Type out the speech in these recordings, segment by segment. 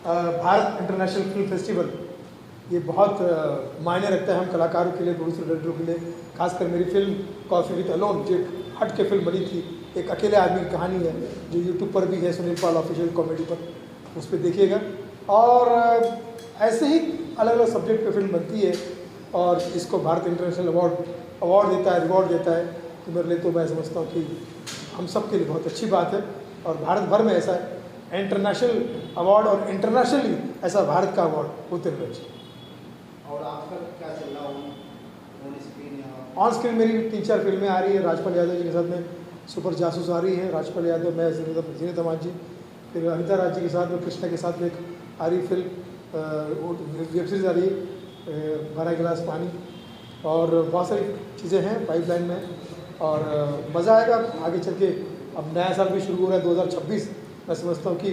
Bharat international film festival ये बहुत मायने रखता है हम कलाकारों के लिए, प्रोड्यूसर डायरेक्टरों के लिए। खासकर मेरी फिल्म कॉफ़ी विद अलोन जो हट के फिल्म बनी थी, एक अकेले आदमी की कहानी है, जो यूट्यूब पर भी है, सुनील पाल ऑफिशियल कॉमेडी पर, उस पर देखिएगा। और ऐसे ही अलग अलग सब्जेक्ट पे फिल्म बनती है और इसको भारत इंटरनेशनल अवार्ड देता है, रिवॉर्ड देता है। तो मेरे लिए तो मैं समझता हूँ कि हम सब के लिए बहुत अच्छी बात है। और भारत भर में ऐसा है इंटरनेशनल अवार्ड और इंटरनेशनली ऐसा भारत का अवार्ड होते रहना चाहिए। और आपका क्या चल रहा ऑन स्क्रीन मेरी 3-4 फिल्में आ रही है। राजपाल यादव जी के साथ में सुपर जासूस आ रही है, राजपाल यादव, मैं, जीनत अहमद जी। फिर अनिता राज जी के साथ में, कृष्णा के साथ में एक आ रही फिल्म, वेब सीरीज़ आ रही है 12 गिलास पानी। और बहुत सारी चीज़ें हैं पाइपलाइन में और मज़ा आएगा आगे चल के। अब नया साल भी शुरू हो रहा है 2026, मैं समझता हूँ कि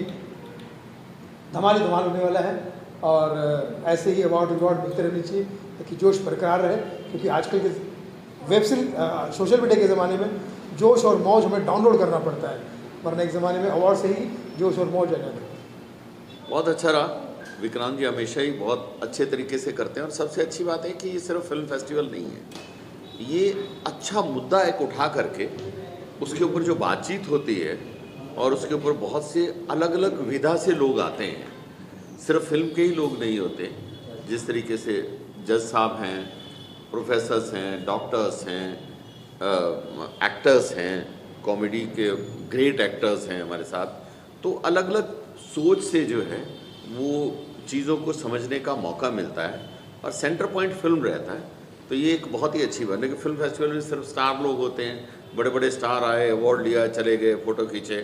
धमाल होने वाला है। और ऐसे ही अवार्ड रिवॉर्ड मिलते रहने चाहिए ताकि जोश बरकरार रहे, क्योंकि आजकल के वेब सीरीज सोशल मीडिया के ज़माने में जोश और मौज हमें डाउनलोड करना पड़ता है, वरना एक ज़माने में अवार्ड से ही जोश और मौज आ जाता है। बहुत अच्छा रहा। विक्रांत जी हमेशा ही बहुत अच्छे तरीके से करते हैं और सबसे अच्छी बात है कि ये सिर्फ फिल्म फेस्टिवल नहीं है, ये अच्छा मुद्दा एक उठा करके उसके ऊपर जो बातचीत होती है और उसके ऊपर बहुत से अलग अलग विधा से लोग आते हैं, सिर्फ फिल्म के ही लोग नहीं होते। जिस तरीके से जज साहब हैं, प्रोफेसर्स हैं, डॉक्टर्स हैं, एक्टर्स हैं, कॉमेडी के ग्रेट एक्टर्स हैं हमारे साथ, तो अलग अलग सोच से जो है वो चीज़ों को समझने का मौका मिलता है और सेंटर पॉइंट फिल्म रहता है। तो ये एक बहुत ही अच्छी बात है कि फिल्म फेस्टिवल में सिर्फ स्टार लोग होते हैं, बड़े बड़े स्टार आए, अवार्ड लिया, चले गए, फ़ोटो खींचे,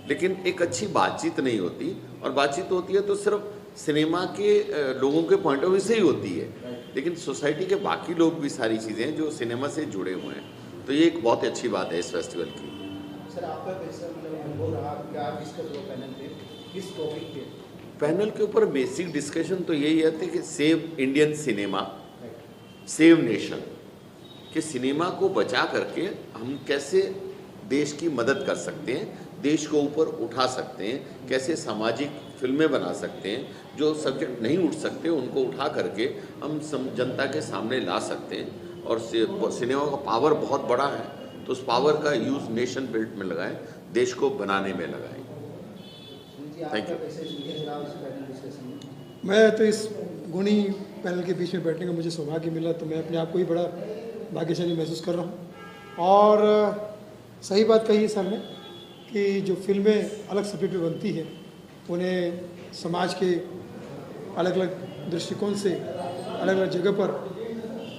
लेकिन एक अच्छी बातचीत नहीं होती। और बातचीत होती है तो सिर्फ सिनेमा के लोगों के पॉइंट ऑफ व्यू से ही होती है, लेकिन सोसाइटी के बाकी लोग भी सारी चीज़ें जो सिनेमा से जुड़े हुए हैं, तो ये एक बहुत अच्छी बात है इस फेस्टिवल की। सर आपका कैसा अनुभव रहा, क्या डिस्कस हुआ पैनल पे, किस टॉपिक पे? पैनल के ऊपर बेसिक डिस्कशन तो यही है कि save Indian cinema, save nation, कि सिनेमा को बचा करके हम कैसे देश की मदद कर सकते हैं, देश को ऊपर उठा सकते हैं, कैसे सामाजिक फिल्में बना सकते हैं, जो सब्जेक्ट नहीं उठ सकते उनको उठा करके हम जनता के सामने ला सकते हैं। और सिनेमा का पावर बहुत बड़ा है, तो उस पावर का यूज़ नेशन बिल्ड में लगाएं, देश को बनाने में लगाएं। Thank you. मैं तो इस गुणी पैनल के बीच में बैठने का मुझे सौभाग्य मिला, तो मैं अपने आप को ही बड़ा भाग्यशाली महसूस कर रहा हूँ। और सही बात कही है सर ने कि जो फिल्में अलग सब्जेक्ट पे बनती है उन्हें समाज के अलग अलग दृष्टिकोण से अलग अलग जगह पर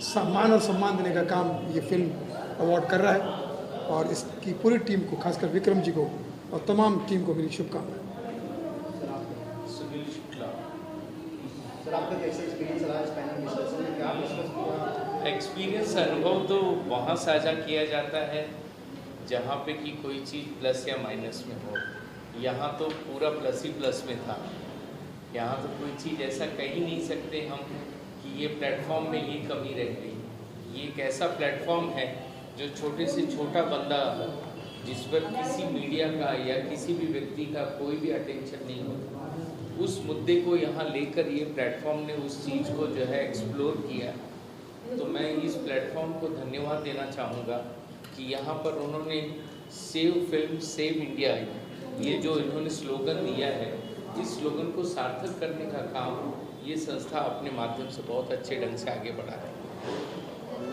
सम्मान और सम्मान देने का काम ये फिल्म अवार्ड कर रहा है। और इसकी पूरी टीम को, खासकर विक्रम जी को और तमाम टीम को मेरी शुभकामनाएं। सर आपका कैसा एक्सपीरियंस रहा इस पैनल डिस्कशन में, क्या डिस्कस किया? एक्सपीरियंस अनुभव तो वहाँ साझा किया जाता है जहाँ पे कि कोई चीज़ प्लस या माइनस में हो। यहाँ तो पूरा प्लस ही प्लस में था। यहाँ तो कोई चीज़ ऐसा कह ही नहीं सकते हम कि ये प्लेटफॉर्म में ये कमी रह गई। ये एक ऐसा प्लेटफॉर्म है जो छोटे से छोटा बंदा, जिस पर किसी मीडिया का या किसी भी व्यक्ति का कोई भी अटेंशन नहीं होता, उस मुद्दे को यहाँ लेकर ये प्लेटफॉर्म ने उस चीज़ को जो है एक्सप्लोर किया। तो मैं इस प्लेटफॉर्म को धन्यवाद देना चाहूँगा कि यहाँ पर उन्होंने सेव फिल्म सेव इंडिया, ये जो इन्होंने स्लोगन दिया है, इस स्लोगन को सार्थक करने का काम ये संस्था अपने माध्यम से बहुत अच्छे ढंग से आगे बढ़ा है।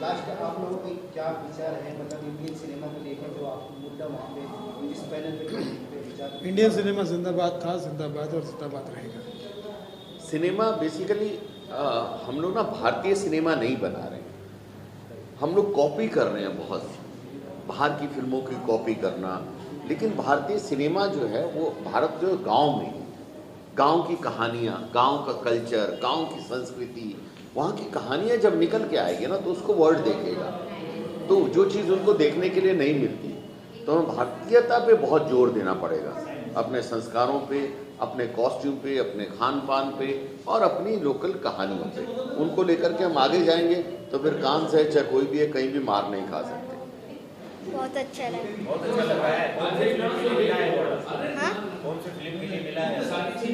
लास्ट आप लोगों के क्या विचार है, मतलब इंडियन सिनेमा को लेकर जो आप मुद्दा वहाँ पे इस पैनल पे विचार? इंडियन सिनेमा जिंदाबाद था, जिंदाबाद और जिंदाबाद रहेगा। सिनेमा बेसिकली हम लोग ना भारतीय सिनेमा नहीं बना रहे हैं, हम लोग कॉपी कर रहे हैं, बहुत बाहर की फिल्मों की कॉपी करना। लेकिन भारतीय सिनेमा जो है वो भारत जो गांव में, गांव की कहानियाँ, गांव का कल्चर, गांव की संस्कृति, वहाँ की कहानियाँ जब निकल के आएगी ना तो उसको वर्ल्ड देखेगा। तो जो चीज़ उनको देखने के लिए नहीं मिलती, तो हमें भारतीयता पे बहुत जोर देना पड़ेगा, अपने संस्कारों पे, अपने कॉस्ट्यूम पे, अपने खान पान पे और अपनी लोकल कहानियों पे। उनको लेकर के हम आगे जाएंगे तो फिर कान से चाहे कोई भी है, कहीं भी मार नहीं खा सकते। बहुत अच्छा लगा। बहुत अच्छा लग रहा है। कौन से फिल्म के लिए मिला है अवार्ड? हाँ, कौन से फिल्म के लिए मिला है?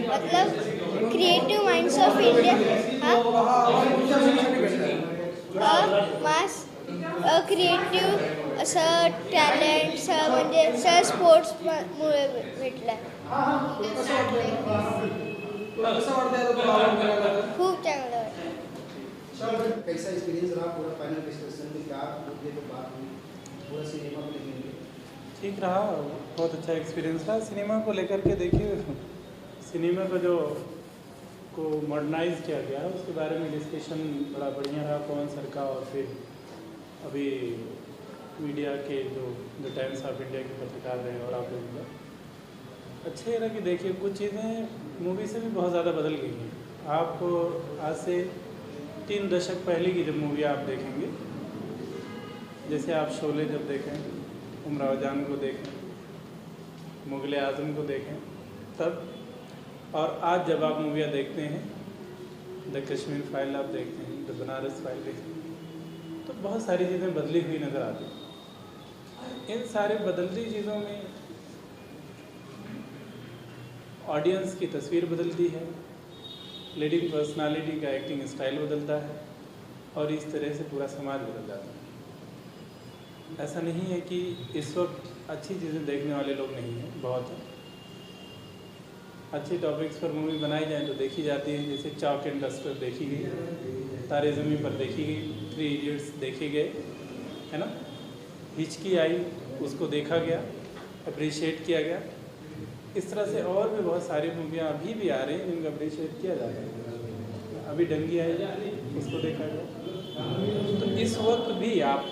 मतलब क्रिएटिव माइंड्स ऑफ इंडिया। हाँ, मास क्रिएटिव असं टॅलेंट म्हणजे असं स्पोर्ट्समुळे भेटलं. खूप चांगलं वाटलं. कैसा एक्सपीरियंस रहा पूरा फाइनल डिस्कशन में? क्या मुद्दे पे बात हुई? पूरा सिनेमा को लेकर ठीक रहा, बहुत अच्छा एक्सपीरियंस रहा। सिनेमा को लेकर के देखिए, सिनेमा को जो मॉडर्नाइज किया गया उसके बारे में डिस्कशन बड़ा बढ़िया रहा पवन सर का, और फिर अभी मीडिया के जो द टाइम्स ऑफ इंडिया के पत्रकार रहे और आप लोग का अच्छा रहा कि देखिए कुछ चीज़ें मूवी से भी बहुत ज़्यादा बदल गई हैं। आप आज से 3 दशक पहले की जब मूवी आप देखेंगे, जैसे आप शोले जब देखें, उमराव जान को देखें, मुग़ल आज़म को देखें तब, और आज जब आप मूवियाँ देखते हैं, द कश्मीर फाइल आप देखते हैं, द बनारस फाइल देखते हैं, तो बहुत सारी चीज़ें बदली हुई नज़र आती हैं। इन सारे बदलती चीज़ों में ऑडियंस की तस्वीर बदलती है, लीडिंग पर्सनालिटी का एक्टिंग स्टाइल बदलता है, और इस तरह से पूरा समाज बदल जाता है। ऐसा नहीं है कि इस वक्त अच्छी चीज़ें देखने वाले लोग नहीं हैं, बहुत हैं। अच्छे टॉपिक्स पर मूवी बनाई जाए तो देखी जाती है, जैसे चॉक एंड डस्टर देखी गई, तारे ज़मीन पर देखी गई, 3 इडियट्स देखे गए, है ना, हिचकी आई उसको देखा गया, अप्रिशिएट किया गया। इस तरह से और भी बहुत सारी मूवियाँ अभी भी आ रही हैं जिनको अप्रिशिएट किया जा रहा है। अभी डंगी आई, उसको देखा गया। तो इस वक्त भी आप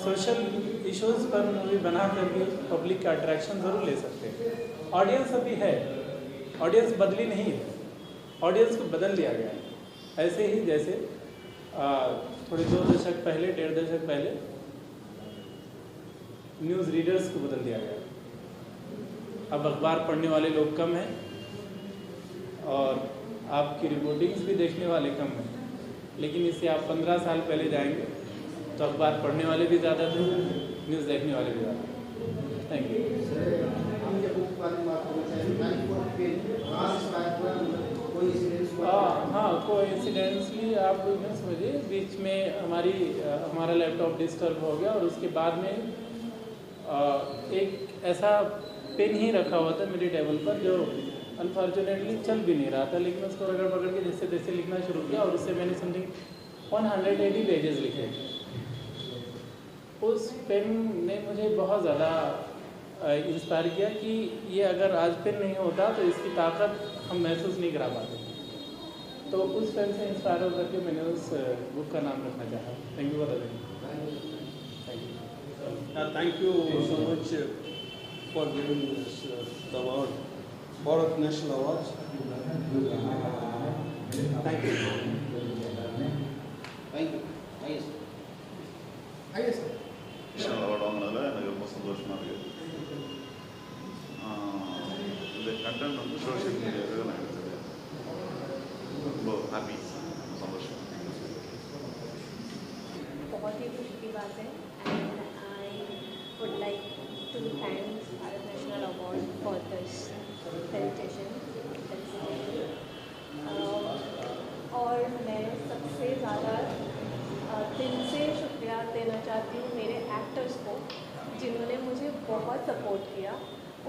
सोशल इश्यूज़ पर मूवी बना करके पब्लिक का अट्रैक्शन ज़रूर ले सकते हैं। ऑडियंस अभी है, ऑडियंस बदली नहीं है, ऑडियंस को बदल दिया गया है। ऐसे ही जैसे थोड़े 2 दशक पहले, 1.5 दशक पहले न्यूज़ रीडर्स को बदल दिया गया। अब अखबार पढ़ने वाले लोग कम हैं और आपकी रिपोर्टिंग्स भी देखने वाले कम हैं। लेकिन इससे आप 15 साल पहले जाएंगे तो अखबार पढ़ने वाले भी ज़्यादा थे, न्यूज़ देखने वाले भी ज़्यादा। Thank you. हाँ, कोइंसिडेंटली आप न समझिए, बीच में हमारा लैपटॉप डिस्टर्ब हो गया और उसके बाद में एक ऐसा पेन ही रखा हुआ था मेरी टेबल पर जो अनफॉर्चुनेटली चल भी नहीं रहा था, लेकिन उसको रगड़ पकड़ के जैसे तैसे लिखना शुरू किया और उससे मैंने समथिंग 180 पेजेस लिखे। उस पेन ने मुझे बहुत ज़्यादा इंस्पायर किया कि ये अगर आज पेन नहीं होता तो इसकी ताकत हम महसूस नहीं करा पाते। तो उस पेन से इंस्पायर होकर के मैंने उस बुक का नाम रखना चाहा। Thank you for the Thank you so much for giving us the award, Bharat National Awards. Thank you. Thank you. Yes. Yes, sir. National award வாங்கினதில் எனக்கு ரொம்ப சந்தோஷமாக இருக்குது. இந்த கண்டென்ட் வந்து சோஷியல் மீடியாவுக்கு நான் எடுத்தது ரொம்ப ஹாப்பி, சந்தோஷம். बहुत ही खुशी की बात है and I would like to thanks Bharat National Award for this celebration. और मैं सबसे ज़्यादा दिल से शुक्रिया देना चाहती हूँ मेरे एक्टर्स को जिन्होंने मुझे बहुत सपोर्ट किया।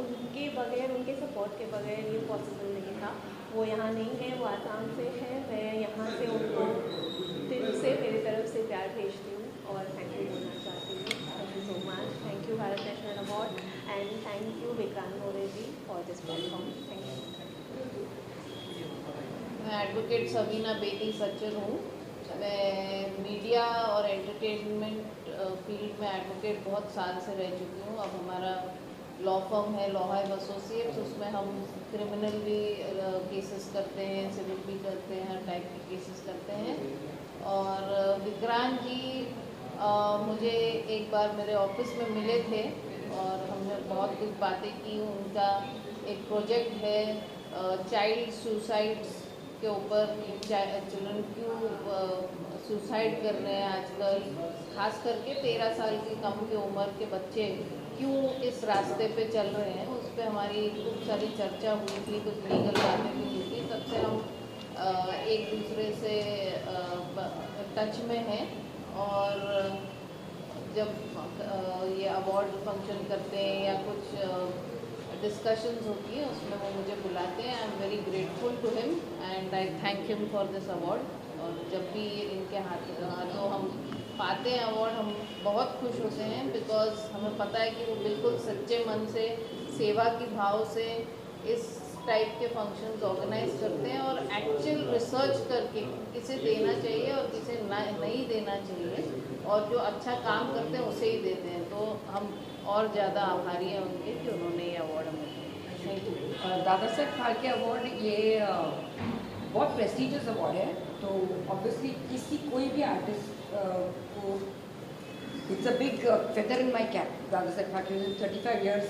उनके बगैर, उनके सपोर्ट के बगैर ये पॉसिबल नहीं था। वो यहाँ नहीं है, वो आसाम से है, मैं यहाँ से उनको दिल से मेरी तरफ से प्यार भेजती हूँ और थैंक यू बोलना चाहती हूँ। Thank you so much. Thank you Bharat National Award and thank you Vikrant More ji for this platform. Thank you. मैं एडवोकेट सबीना बेटी सच्चर हूँ। मैं मीडिया और एंटरटेनमेंट फील्ड में एडवोकेट बहुत साल से रह चुकी हूँ। अब हमारा लॉ फर्म है लॉहाइव एसोसिएट्स, उसमें हम क्रिमिनल भी केसेस करते हैं, सिविल भी करते हैं, हर टाइप के केसेस करते हैं। और विक्रांत जी मुझे एक बार मेरे ऑफिस में मिले थे और हमने बहुत कुछ बातें की। उनका एक प्रोजेक्ट है चाइल्ड सुसाइड्स उसके ऊपर चिल्ड्रन क्यों सुसाइड कर रहे हैं आजकल, खास करके 13 साल की कम की उम्र के बच्चे क्यों इस रास्ते पे चल रहे हैं, उस पर हमारी खूब सारी चर्चा हुई थी, कुछ लीगल बातें भी हुई थी। तब से हम एक दूसरे से टच में हैं और जब ये अवार्ड फंक्शन करते हैं या कुछ डिस्कशंस होती है उसमें वो मुझे बुलाते हैं। I am very grateful to him and I thank him for this award. और जब भी इनके हाथों हम पाते हैं अवार्ड हम बहुत खुश होते हैं, बिकॉज हमें पता है कि वो बिल्कुल सच्चे मन से सेवा की भाव से इस टाइप के फंक्शंस ऑर्गेनाइज करते हैं और एक्चुअल रिसर्च करके किसे देना चाहिए और किसे नहीं देना चाहिए और जो अच्छा काम करते हैं उसे ही देते हैं। तो हम और ज़्यादा आभारी हैं उनके कि उन्होंने ये अवार्ड हमें दिया। Thank you. Dada Saheb Phalke award ये बहुत प्रेस्टिजियस अवार्ड है, तो ऑब्वियसली किसी कोई भी आर्टिस्ट को it's a big feather in my cap. Dada Saheb Phalke 35 years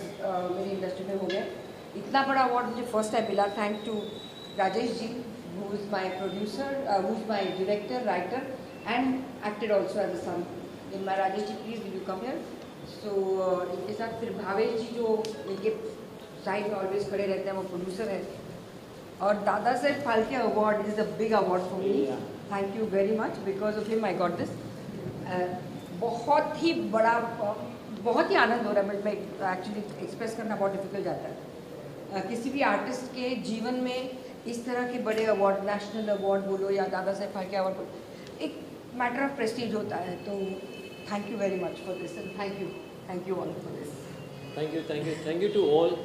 मेरी इंडस्ट्री में हो गए, इतना बड़ा अवार्ड मुझे फर्स्ट टाइम मिला। Thank to Rajesh ji who is my producer, who is my director, writer and acted also as a son in my. Rajesh ji please will you come here. So इनके साथ फिर भावेश जी जो इनके साइड में ऑलवेज खड़े रहते हैं, वो प्रोड्यूसर है। और Dada Saheb Phalke award is a big award for me. Thank you very much, because of him I got this. बहुत ही बड़ा, बहुत ही आनंद हो रहा है। मैं एक्चुअली एक्सप्रेस करना बहुत डिफिकल्ट जाता है। किसी भी आर्टिस्ट के जीवन में इस तरह के बड़े अवार्ड, नेशनल अवार्ड बोलो या दादा साहब फाल्के अवार्ड बोलो, एक मैटर ऑफ प्रेस्टीज होता है। तो thank you very much for this and thank you all for this. Thank you to all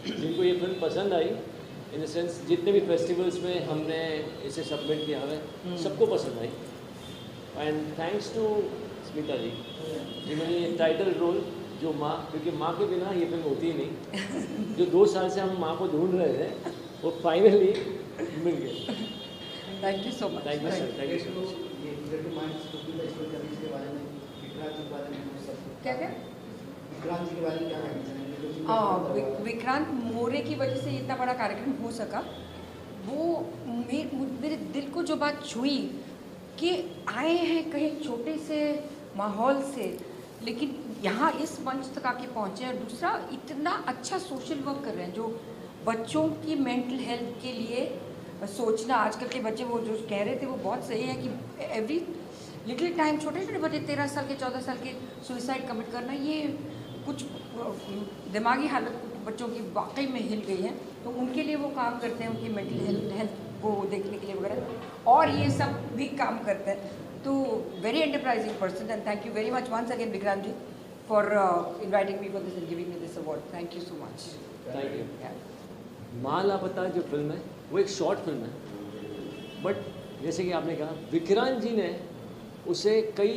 जिनको ये फिल्म पसंद आई। इन द सेंस जितने भी फेस्टिवल्स में हमने इसे सबमिट किया है सबको पसंद आई। एंड थैंक्स टू स्मिता जी जिन्होंने ये टाइटल रोल जो माँ, क्योंकि माँ के बिना ये फिल्म होती ही नहीं। जो 2 साल से हम माँ को ढूंढ रहे थे वो फाइनली मिल गए। Thank you so much. Thank you sir, thank you so much. क्या क्या विक्रांत जी के बारे में क्या कहना चाहेंगे? विक्रांत मोरे की वजह से इतना बड़ा कार्यक्रम हो सका। वो मेरे दिल को जो बात छुई कि आए हैं कहीं छोटे से माहौल से, लेकिन यहाँ इस मंच तक आके पहुँचे। और दूसरा, इतना अच्छा सोशल वर्क कर रहे हैं जो बच्चों की मेंटल हेल्थ के लिए सोचना। आजकल के बच्चे वो जो कह रहे थे वो बहुत सही है कि एवरी लिटिल टाइम छोटे छोटे बच्चे 13 साल के 14 साल के सुसाइड कमिट करना, ये कुछ दिमागी हालत बच्चों की वाकई में हिल गई है। तो उनके लिए वो काम करते हैं, उनकी मेंटल हेल्थ को देखने के लिए वगैरह, और ये सब भी काम करते हैं। तो very enterprising person and thank you very much once again Vikrant ji for inviting me for this and giving me this award. Thank you so much. Thank you. माँ लापता जो फिल्म है वो एक शॉर्ट फिल्म है, बट जैसे कि आपने कहा विक्रांत जी ने उसे कई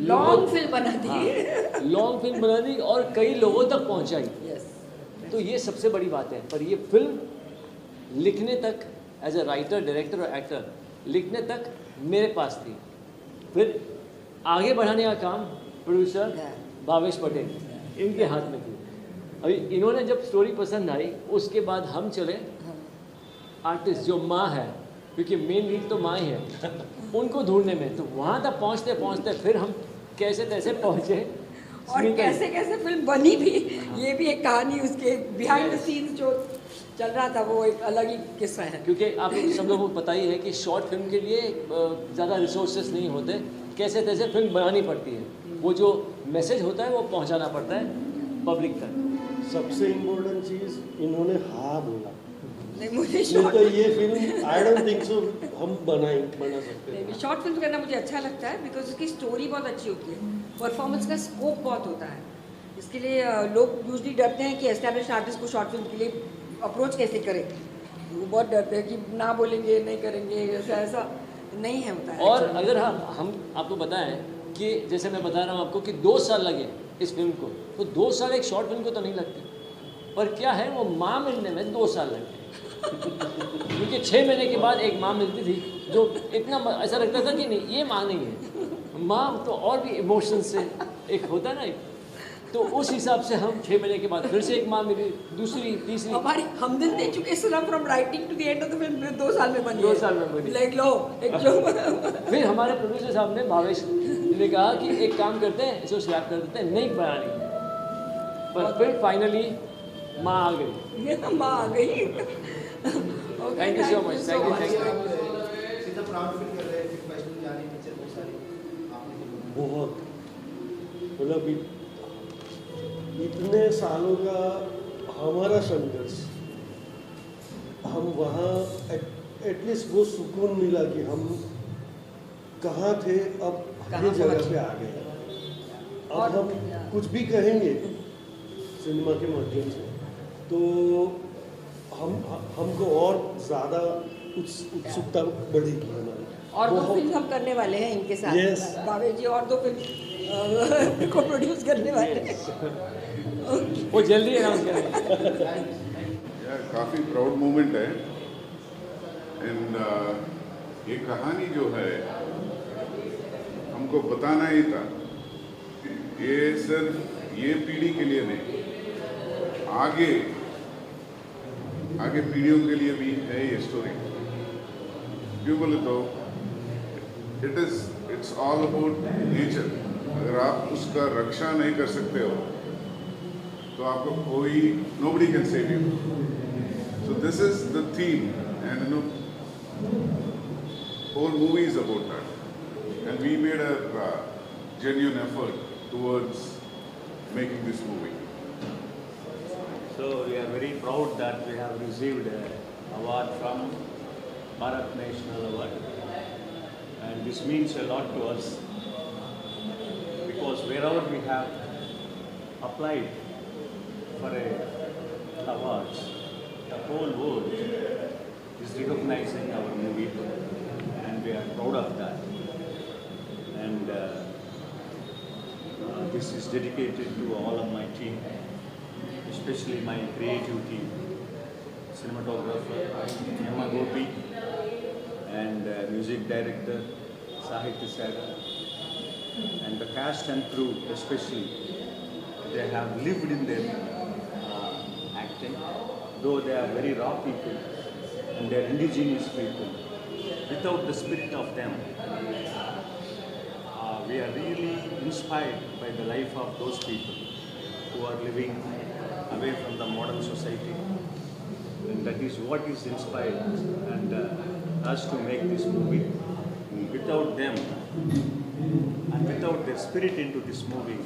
लॉन्ग फिल्म बना दी। लॉन्ग फिल्म बना दी और कई लोगों तक पहुंचाई। yes. तो ये सबसे बड़ी बात है। पर ये फिल्म लिखने तक एज अ राइटर, डायरेक्टर और एक्टर लिखने तक मेरे पास थी, फिर आगे बढ़ाने का काम प्रोड्यूसर भावेश पटेल इनके हाथ में थी। अभी इन्होंने जब स्टोरी पसंद आई उसके बाद हम चले आर्टिस्ट जो माँ है, क्योंकि मेन लीड तो माँ ही है, उनको ढूंढने में। तो वहाँ तक पहुँचते पहुँचते फिर हम कैसे तैसे पहुँचे और कैसे कैसे फिल्म बनी भी। ये भी एक कहानी, उसके बिहाइंड द सीन्स जो चल रहा था वो एक अलग ही किस्सा है। क्योंकि आप सब लोगों को पता ही है कि शॉर्ट फिल्म के लिए ज़्यादा रिसोर्सेज नहीं होते, कैसे तैसे फिल्म बनानी पड़ती है। वो जो मैसेज होता है वो पहुंचाना पड़ता है पब्लिक तक। सबसे इम्पोर्टेंट चीज़ इन्होंने हाँ बोला। नहीं, मुझे तो ये film I don't think so हम बना सकते हैं। शॉर्ट फिल्म करना मुझे अच्छा लगता है बिकॉज उसकी स्टोरी बहुत अच्छी होती है, परफॉर्मेंस का स्कोप बहुत होता है। इसके लिए लोग यूजली डरते हैं कि एस्टैब्लिश आर्टिस्ट को शॉर्ट फिल्म के लिए अप्रोच कैसे करें। वो बहुत डरते हैं कि ना बोलेंगे, नहीं करेंगे, ऐसा नहीं है होता है। और अगर हम आपको बताएं कि जैसे मैं बता रहा हूँ आपको कि 2 साल लगे इस फिल्म को, तो 2 साल एक शॉर्ट फिल्म को तो नहीं लगते, पर क्या है वो माँ मिलने में 2 साल लगे। क्योंकि 6 महीने के बाद एक माँ मिलती थी जो इतना ऐसा लगता था कि नहीं ये माँ नहीं है, माँ तो और भी इमोशन से एक होता है ना, तो उस हिसाब से हम 6 महीने के बाद फिर से एक माँ मिली, दूसरी, तीसरी। हमारी हमदिल दे चुके सिर्फ from writing to the end of the film 2 साल में बनी 2 साल में बनी। लाइक लो एक जो फिर हमारे प्रोड्यूसर साहब ने, भावेश ने कहा कि एक काम करते हैं, इसको स्क्रैप कर देते हैं, नहीं बनानी। पर फिर फाइनली माँ आ गई। ये तो माँ आ गई। Thank you so much, thank you. बहुत, मतलब इतने सालों का हमारा संघर्ष, हम वहाँ एटलीस्ट वो सुकून मिला कि हम कहाँ थे, अब ये जगह पे आ गए। अब हम कुछ भी कहेंगे सिनेमा के माध्यम से तो हमको और ज़्यादा उत्सुकता बढ़ेगी हमारी। और 2 फिल्म हम करने वाले हैं इनके साथ। Yes. भावेश जी और 2 फिल्म को प्रोड्यूस करने वाले हैं। वो जल्दी अनाउंस करेंगे। काफ़ी प्राउड मोमेंट है। एंड ये कहानी जो है हमको बताना ही था, ये सिर्फ ये पीढ़ी के लिए नहीं, आगे पीढ़ियों के लिए भी है ये स्टोरी। क्यों बोले तो इट्स ऑल अबाउट नेचर। अगर आप उसका रक्षा नहीं कर सकते हो तो आपको कोई nobody can save you. So this is the theme, and you know, whole movie is about that. And we made a genuine effort towards making this movie. So we are very proud that we have received an award from Bharat National Award, and this means a lot to us because wherever we have applied for a awards, the whole world is recognizing our movie, and we are proud of that. And this is dedicated to all of my team, especially my creative team, cinematographer Yama Gopi and music director Sahitya Sagar, and the cast and crew especially. They have lived in their acting, though they are very raw people and they are indigenous people. Without the spirit of them, we are really inspired by the life of those people who are living away from the modern society, and that is what is inspired and us to make this movie. Without them and without their spirit into this movie,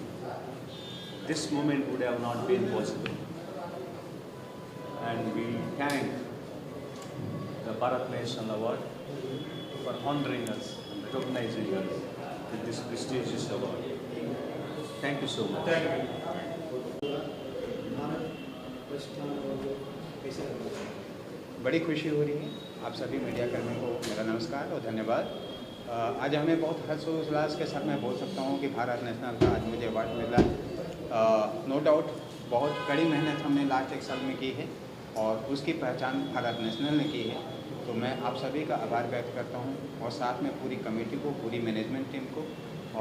this moment would have not been possible. And we thank the Bharat National Award for honoring us and recognizing us with this prestigious award. Thank you so much. Thank you. बड़ी खुशी हो रही है आप सभी media कर्मियों को मेरा नमस्कार और धन्यवाद। आज हमें बहुत हर्षोल्लास के साथ मैं बोल सकता हूँ कि भारत नेशनल का आज मुझे अवार्ड मिला। नो डाउट बहुत कड़ी मेहनत हमने लास्ट 1 साल में की है और उसकी पहचान भारत नेशनल ने की है, तो मैं आप सभी का आभार व्यक्त करता हूँ और साथ में पूरी कमेटी को, पूरी मैनेजमेंट टीम को।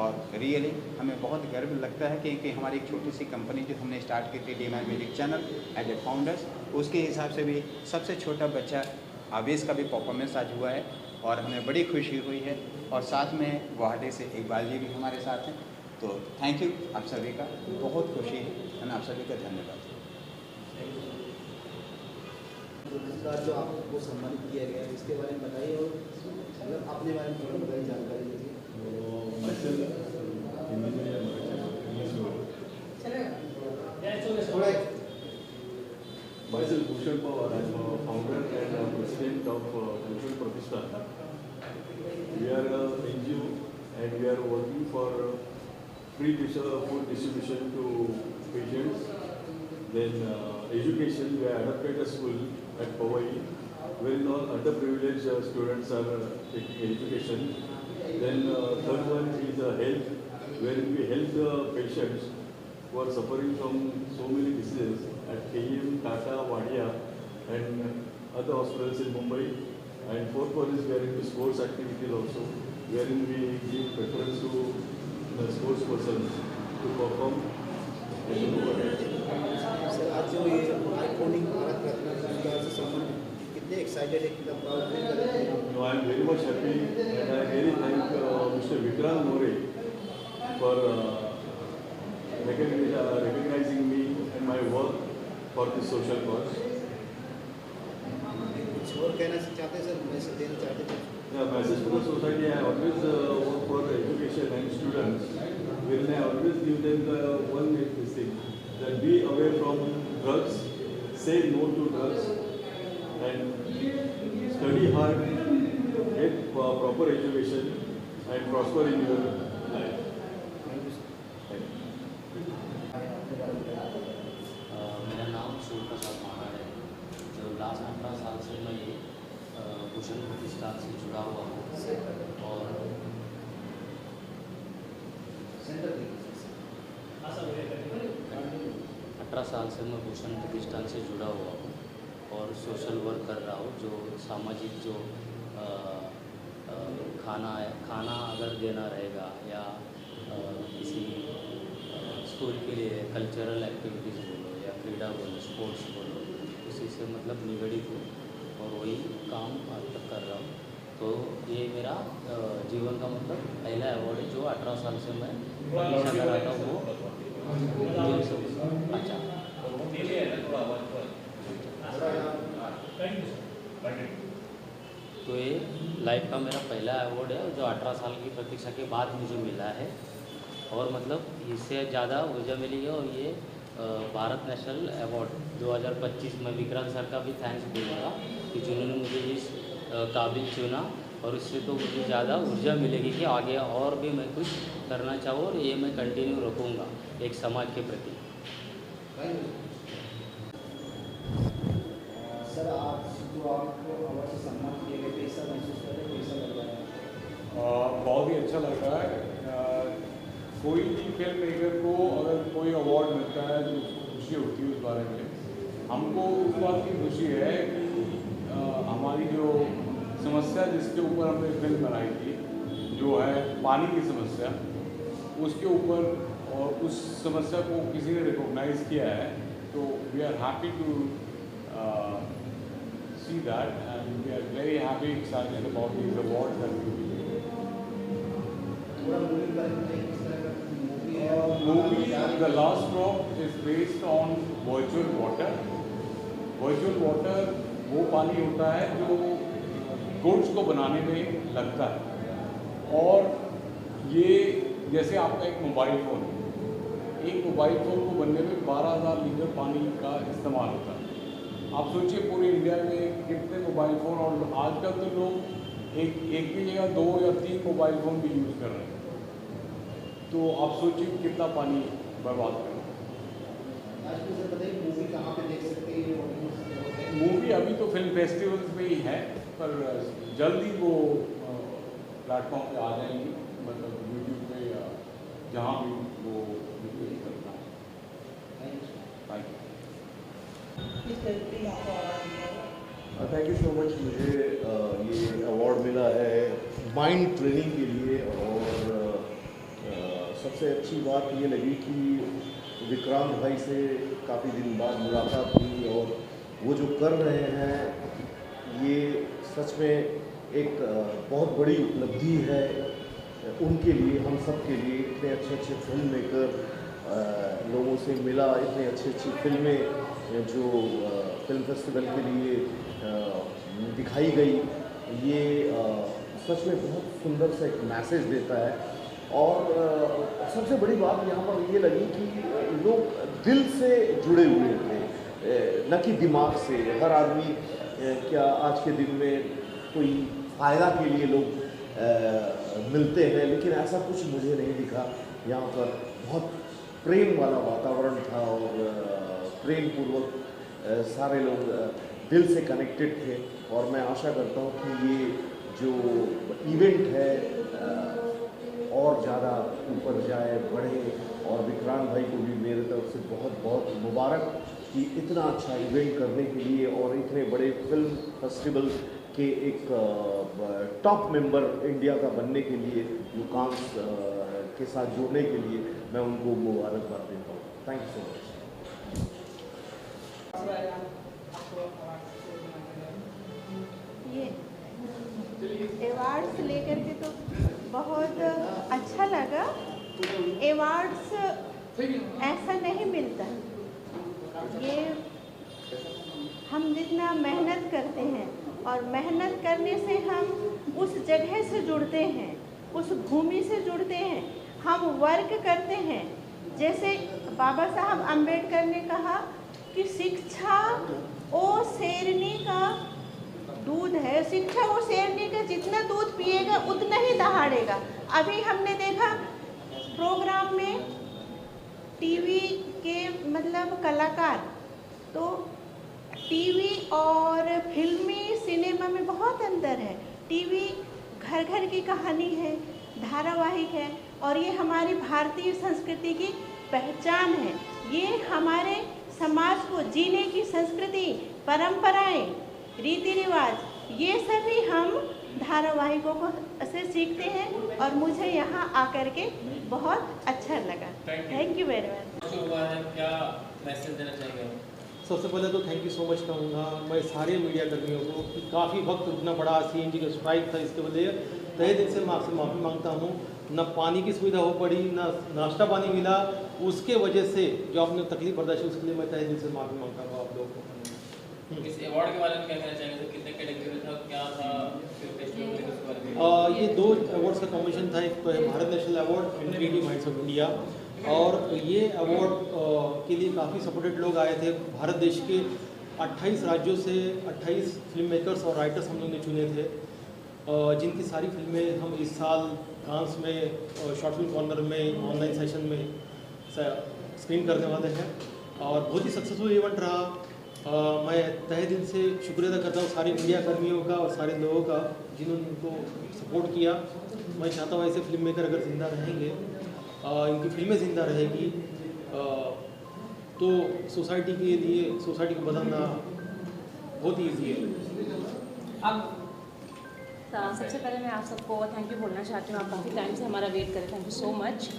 और रियली हमें बहुत गर्व लगता है कि हमारी एक छोटी सी कंपनी जो हमने स्टार्ट की थी DMI music channel as a founders, उसके हिसाब से भी सबसे छोटा बच्चा आवेश का भी परफॉर्मेंस आज हुआ है और हमें बड़ी खुशी हुई है। और साथ में गुवाहाटी से इकबाल जी भी हमारे साथ हैं, तो थैंक यू आप सभी का, बहुत खुशी है आप सभी का धन्यवाद। पुरस्कार जो आपको सम्मानित किया गया है इसके बारे में बताइए और मतलब अपने बारे में थोड़ा बताइए, जानकारी दीजिए। Myself Bhushan Pawar, I am a founder and president of Bhushan Pratishthan. We are an NGO and we are working for free food distribution to patients. Then education, we have adopted a school at Powai where all underprivileged students are taking education. Then third one is health, where we help the patients who are suffering from so many diseases at KEM, Tata, Wadia and other hospitals in Mumbai. And fourth one is we are into sports activities also, wherein we give preference to the sports persons to perform sir आज जो ये iconic Bharat Ratna पुरस्कार से सम्मानित कितने excited है, कितना proud feel कर रहे हैं? No, I am very much happy and I really thank Mr. Vikrant More for recognizing me and my work for this social cause. कुछ और कहना चाहते हैं सर, मैसेज देना चाहते हैं? Yeah, message to the society, I always work for education and students. When I always give them the one thing, that be away from drugs, say no to drugs, and study hard, get proper education, and prosper in your life. मेरा नाम सूर्य प्रसाद माना है। जो last 18 साल से मैं ये भूषण प्रतिष्ठान से जुड़ा हुआ हूँ और 18 साल से मैं भूषण प्रतिष्ठान से जुड़ा हुआ हूँ और सोशल वर्क कर रहा हूँ। जो सामाजिक जो खाना अगर देना रहेगा या किसी स्कूल के लिए कल्चरल एक्टिविटीज़ बोलो या क्रीड़ा बोलो, स्पोर्ट्स बोलो, उसी से मतलब निगड़ित हूँ और वही काम आज तक कर रहा हूँ। तो ये मेरा जीवन का मतलब पहला अवार्ड है जो 18 साल से मैं हमेशा कराता हूँ वो अच्छा। तो ये लाइफ का मेरा पहला अवार्ड है जो 18 साल की प्रतीक्षा के बाद मुझे मिला है और मतलब इससे ज़्यादा ऊर्जा मिली है। और ये भारत नेशनल अवार्ड 2025 में विक्रांत सर का भी थैंक्स बोलूँगा कि जिन्होंने मुझे इस काबिल चुना और इससे तो मुझे ज़्यादा ऊर्जा मिलेगी कि आगे और भी मैं कुछ करना चाहूँ और ये मैं कंटिन्यू रखूँगा एक समाज के प्रति। सर आज जो आपको अवार्ड से सम्मान किए गए, कैसा महसूस कर रहे हैं, कैसा लग रहा है? बहुत ही अच्छा लग रहा है। कोई भी फिल्म मेकर को अगर कोई अवार्ड मिलता है तो उसको खुशी होती है उस बारे में। हमको उस बात की खुशी है कि हमारी जो समस्या जिसके ऊपर हमने फिल्म बनाई थी जो है पानी की समस्या, उसके ऊपर और उस समस्या को किसी ने रिकॉग्नाइज़ किया है। तो we are happy to see that and we are very happy, excited about these awards that we will movie The Last Drop is based on virtual water. Virtual water वो पानी होता है जो गुड्स को बनाने में लगता है। और ये जैसे आपका एक मोबाइल फ़ोन को बनने में 12,000 लीटर पानी का इस्तेमाल होता है। आप सोचिए पूरे इंडिया में कितने मोबाइल फ़ोन, और आजकल तो लोग एक की जगह 2 या 3 मोबाइल फ़ोन भी यूज़ कर रहे हैं। तो आप सोचिए कितना पानी बर्बाद कर रहे हैं। आज मुझे बताइए मूवी कहाँ पे देख सकते हैं? मूवी अभी तो फिल्म फेस्टिवल्स में ही है, पर जल्द ही वो प्लेटफॉर्म पे आ जाएंगी, मतलब यूट्यूब पे या जहाँ भी वो वीडियो करना है। Thank you. Thank you so much. मुझे ये अवार्ड मिला है माइंड ट्रेनिंग के लिए और सबसे अच्छी बात ये लगी कि विक्रांत भाई से काफ़ी दिन बाद मुलाकात हुई और वो जो कर रहे हैं ये सच में एक बहुत बड़ी उपलब्धि है उनके लिए, हम सब के लिए। इतने अच्छे फिल्म मेकर लोगों से मिला, इतनी अच्छी फिल्में जो फिल्म फेस्टिवल के लिए दिखाई गई, ये सच में बहुत सुंदर सा एक मैसेज देता है। और सबसे बड़ी बात यहाँ पर ये लगी कि लोग दिल से जुड़े हुए थे, न कि दिमाग से। हर आदमी क्या आज के दिन में कोई फ़ायदा के लिए लोग मिलते हैं, लेकिन ऐसा कुछ मुझे नहीं दिखा। यहाँ पर बहुत प्रेम वाला वातावरण था और प्रेम पूर्वक सारे लोग दिल से कनेक्टेड थे। और मैं आशा करता हूँ कि ये जो इवेंट है और ज़्यादा ऊपर जाए, बढ़े। और विक्रांत भाई को भी मेरे तरफ से बहुत बहुत मुबारक कि इतना अच्छा इवेंट करने के लिए और इतने बड़े फिल्म फेस्टिवल के एक टॉप मेंबर इंडिया का बनने के लिए, जो कांस के साथ जुड़ने के लिए मैं उनको मुबारकबाद देता हूँ। Thank you so much. ये अवार्ड्स लेकर के तो बहुत अच्छा लगा। अवार्ड्स ऐसा नहीं मिलता, ये हम जितना मेहनत करते हैं और मेहनत करने से हम उस जगह से जुड़ते हैं, उस भूमि से जुड़ते हैं, हम वर्क करते हैं। जैसे बाबा साहब अम्बेडकर ने कहा कि शिक्षा वो शेरनी का दूध है, शिक्षा वो शेरनी का जितना दूध पिएगा उतना ही दहाड़ेगा। अभी हमने देखा प्रोग्राम में टीवी के मतलब कलाकार, तो टीवी और फिल्मी सिनेमा में बहुत अंतर है। टीवी घर घर की कहानी है, धारावाहिक है, और ये हमारी भारतीय संस्कृति की पहचान है। ये हमारे समाज को जीने की संस्कृति, परंपराएं, रीति रिवाज, ये सभी हम धारावाहिकों को से सीखते हैं और मुझे यहाँ आकर के बहुत अच्छा लगा। Thank you very much. क्या मैसेज देना चाहेंगे? सबसे पहले तो थैंक यू सो मच कहूँगा मैं सारे मीडिया कर्मियों को कि काफ़ी वक्त रुकना पड़ा, CNG का स्ट्राइक था, इसके वजह तहे दिल से मैं आपसे माफ़ी मांगता हूँ। न पानी की सुविधा हो पड़ी, न नाश्ता पानी मिला, उसके वजह से जो आपने तकलीफ बर्दाश्त, उसके लिए मैं तहे दिल से माफ़ी मांगता हूँ आप लोगों को। इस अवार्ड के बारे में क्या कहना चाहेंगे? कितने कैटेगरी में था, क्या था? ये 2 अवार्ड्स का कॉम्बिनेशन था। एक तो है Bharat National Award and creative minds of India, और ये अवार्ड के लिए काफ़ी सपोर्टेड लोग आए थे। भारत देश के 28 राज्यों से 28 फिल्म मेकर्स और राइटर्स हम लोग ने चुने थे, जिनकी सारी फिल्में हम इस साल कांस में शॉर्ट फिल्म कॉर्नर में ऑनलाइन सेशन में स्क्रीन करने वाले हैं, और बहुत ही सक्सेसफुल इवेंट रहा। मैं तहे दिल से शुक्रिया अदा करता हूँ सारे मीडिया कर्मियों का और सारे लोगों का जिन्होंने इनको सपोर्ट किया। मैं चाहता हूँ ऐसे फिल्म मेकर अगर ज़िंदा रहेंगे, इनकी फिल्में ज़िंदा रहेगी, तो सोसाइटी के लिए, सोसाइटी को बदलना बहुत ईजी है। अब सबसे पहले मैं आप सबको थैंक यू बोलना चाहती हूँ। आप काफ़ी टाइम से हमारा वेट करें, थैंक यू सो मच।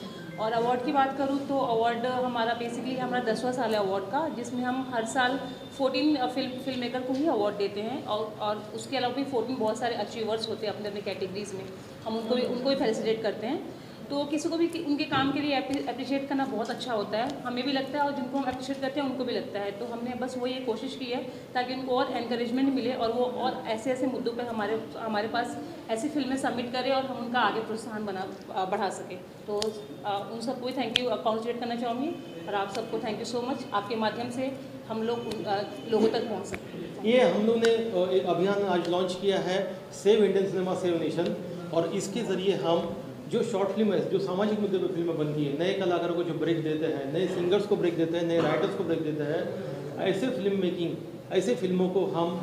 और अवार्ड की बात करूँ तो अवार्ड हमारा बेसिकली हमारा 10वां साल है अवार्ड का, जिसमें हम हर साल 14 फिल्म मेकर को ही अवार्ड देते हैं, और उसके अलावा भी 14 बहुत सारे अचीवर्स होते हैं अपने अपने कैटेगरीज में, हम उनको भी फेलिसिटेट करते हैं। तो किसी को भी उनके काम के लिए अप्रिशिएट करना बहुत अच्छा होता है, हमें भी लगता है और जिनको हम अप्रिशिएट करते हैं उनको भी लगता है। तो हमने बस वो ये कोशिश की है ताकि उनको और एनकरेजमेंट मिले और वो और ऐसे ऐसे मुद्दों पर हमारे पास ऐसी फिल्में सबमिट करें और हम उनका आगे प्रोत्साहन बढ़ा सकें। तो उन सबको भी थैंक यू कॉन्ग्रेचुलेट करना चाहूँगी, और आप सबको थैंक यू सो मच। आपके माध्यम से हम लोग लोगों तक पहुँच सकते हैं। ये हम लोग ने एक अभियान आज लॉन्च किया है, save Indian cinema save nation, और इसके ज़रिए हम जो शॉर्ट फिल्म है, जो सामाजिक मुद्दे पर फिल्में बनती है, नए कलाकारों को जो ब्रेक देते हैं, नए सिंगर्स को ब्रेक देते हैं, नए राइटर्स को ब्रेक देते हैं, ऐसे फिल्म मेकिंग, ऐसे फिल्मों को हम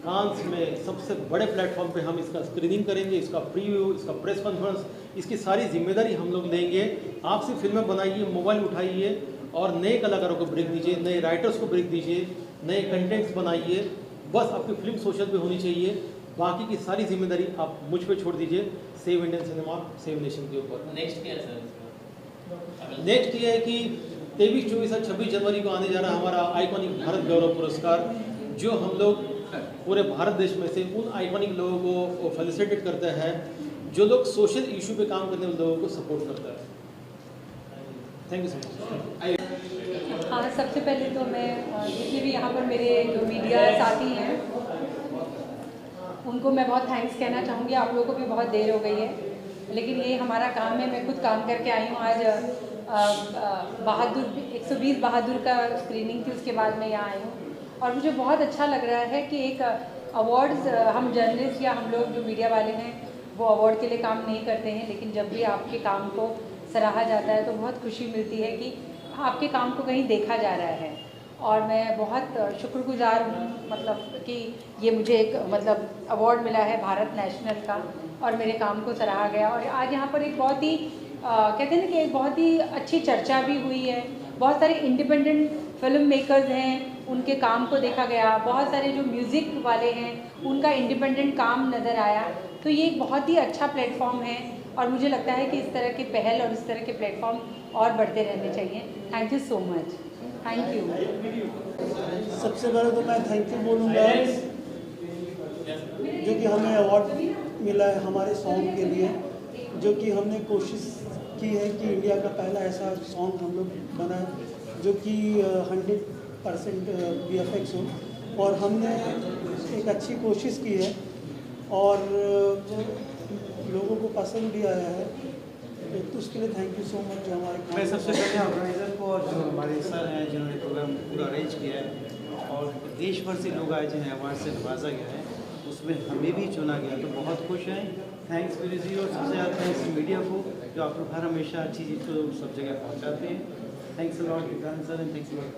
कांस में सबसे बड़े प्लेटफॉर्म पे हम इसका स्क्रीनिंग करेंगे, इसका प्रीव्यू, इसका प्रेस कॉन्फ्रेंस, इसकी सारी जिम्मेदारी हम लोग लेंगे। आप सिर्फ फिल्में बनाइए, मोबाइल उठाइए और नए कलाकारों को ब्रेक दीजिए, नए राइटर्स को ब्रेक दीजिए, नए कंटेंट्स बनाइए। बस आपकी फिल्म सोशल पे होनी चाहिए, बाकी की सारी जिम्मेदारी आप मुझ पे छोड़ दीजिए, save Indian cinema save nation के ऊपर। नेक्स्ट क्या है सर? नेक्स्ट ये है कि 23, 24 और 26 जनवरी को आने जा रहा है हमारा आइकॉनिक भारत गौरव पुरस्कार, जो हम लोग पूरे भारत देश में से उन आइकॉनिक लोगों को फेलिसिटेट करते हैं जो लोग सोशल इशू पे काम करने वाले लोगों को सपोर्ट करता है। Thank you so much. हाँ, सबसे पहले तो मैं जितने भी यहाँ पर मेरे जो मीडिया साथी हैं उनको मैं बहुत थैंक्स कहना चाहूँगी। आप लोगों को भी बहुत देर हो गई है, लेकिन ये हमारा काम है। मैं खुद काम करके आई हूँ। आज बहादुर 120 बहादुर का स्क्रीनिंग थी, उसके बाद मैं यहाँ आई हूँ और मुझे बहुत अच्छा लग रहा है कि एक अवार्ड्स, हम जर्नलिस्ट या हम लोग जो मीडिया वाले हैं वो अवार्ड के लिए काम नहीं करते हैं, लेकिन जब भी आपके काम को सराहा जाता है तो बहुत खुशी मिलती है कि आपके काम को कहीं देखा जा रहा है। और मैं बहुत शुक्रगुजार हूँ मतलब कि ये मुझे एक मतलब अवार्ड मिला है भारत नेशनल का और मेरे काम को सराहा गया। और आज यहाँ पर एक बहुत ही कहते हैं ना कि एक बहुत ही अच्छी चर्चा भी हुई है। बहुत सारे इंडिपेंडेंट फिल्म मेकर्स हैं, उनके काम को देखा गया। बहुत सारे जो म्यूज़िक वाले हैं उनका इंडिपेंडेंट काम नज़र आया। तो ये एक बहुत ही अच्छा प्लेटफॉर्म है और मुझे लगता है कि इस तरह की पहल और इस तरह के प्लेटफॉर्म और बढ़ते रहने चाहिए। Thank you so much. Thank you. सबसे पहले तो मैं थैंक यू बोलूँगा जो कि हमें अवार्ड मिला है हमारे सॉन्ग के लिए, जो कि हमने कोशिश की है कि इंडिया का पहला ऐसा सॉन्ग हम लोग बनाए जो कि 100% VFX हो, और हमने एक अच्छी कोशिश की है और लोगों को पसंद भी आया है, तो उसके लिए थैंक यू सो मच। हमारे मैं सबसे पहले ऑर्गेनाइज़र को और जो हमारे सर हैं जिन्होंने प्रोग्राम पूरा अरेंज किया है और देश भर से लोग आए जिन्हें अवार्ड से नवाजा गया है, उसमें हमें भी चुना गया, तो बहुत खुश हैं। थैंक्स विनीत जी, और सबसे ज़्यादा थैंक्स मीडिया को जो आप लोग हर हमेशा अच्छी चीज़ को सब जगह पहुँचाते हैं। Thanks a lot Vikrant sir and thanks a lot.